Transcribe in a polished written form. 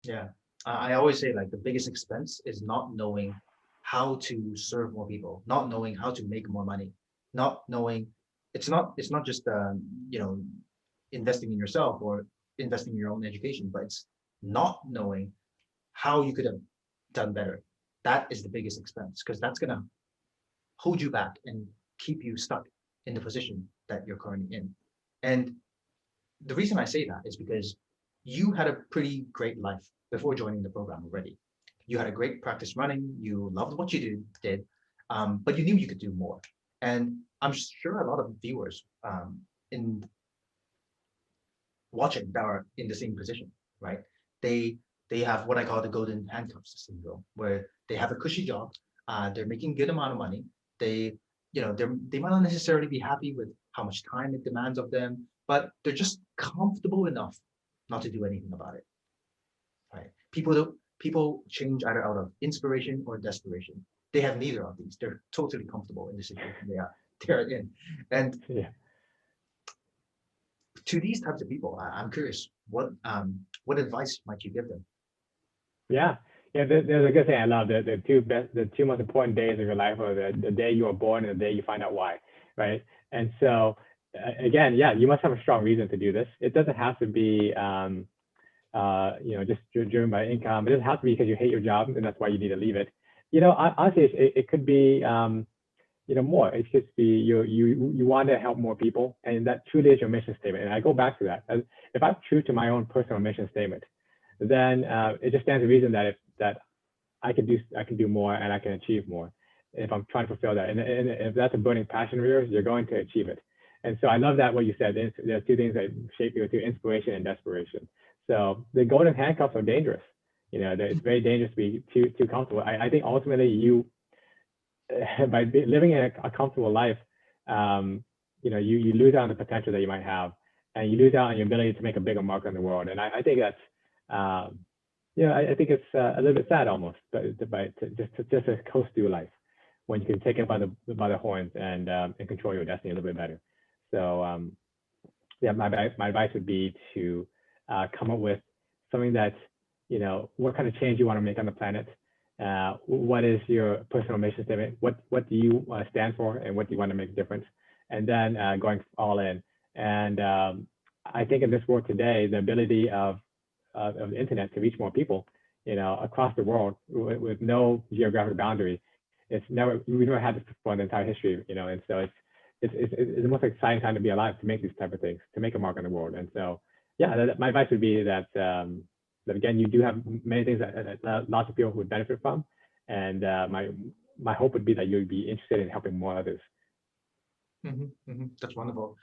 Yeah. I always say like the biggest expense is not knowing how to serve more people, not knowing how to make more money, not knowing it's not just you know investing in yourself or investing in your own education, but it's not knowing how you could have done better. That is the biggest expense because that's gonna hold you back and keep you stuck in the position that you're currently in. And the reason I say that is because you had a pretty great life before joining the program already. You had a great practice running. You loved what you did, but you knew you could do more. And I'm sure a lot of viewers in watching that are in the same position, right? They they have what I call the golden handcuffs syndrome, where they have a cushy job, they're making good amount of money. They, they might not necessarily be happy with how much time it demands of them, but they're just comfortable enough not to do anything about it, right? People change either out of inspiration or desperation. They have neither of these. They're totally comfortable in the situation they are in. And Yeah. to these types of people, I'm curious, what advice might you give them? Yeah. Yeah, there's a good thing I love. The two most important days of your life are the day you were born and the day you find out why, right? And so, again, yeah, you must have a strong reason to do this. It doesn't have to be, just driven by income. It doesn't have to be because you hate your job and that's why you need to leave it. Honestly, it could be, more. It could be you want to help more people, and that truly is your mission statement. And I go back to that. If I'm true to my own personal mission statement, then it just stands to reason that that I can do more and I can achieve more if I'm trying to fulfill that. And if that's a burning passion of yours, you're going to achieve it. And so I love that what you said. There are two things that shape you: to inspiration and desperation. So the golden handcuffs are dangerous. It's very dangerous to be too comfortable. I think ultimately by living a comfortable life, you lose out on the potential that you might have, and you lose out on your ability to make a bigger mark on the world. And I think that's, I think it's a little bit sad almost, but just to coast through life when you can take it by the horns and control your destiny a little bit better. So yeah, my advice would be to come up with something that, what kind of change you want to make on the planet. What is your personal mission statement? What do you stand for, and what do you want to make a difference? And then going all in. And I think in this world today, the ability of the internet to reach more people, across the world with no geographic boundary, we've never had this before in the entire history, and so it's the most exciting time to be alive to make these type of things, to make a mark on the world. And so, yeah, my advice would be that again, you do have many things that lots of people would benefit from, and my hope would be that you'd be interested in helping more others. That's wonderful.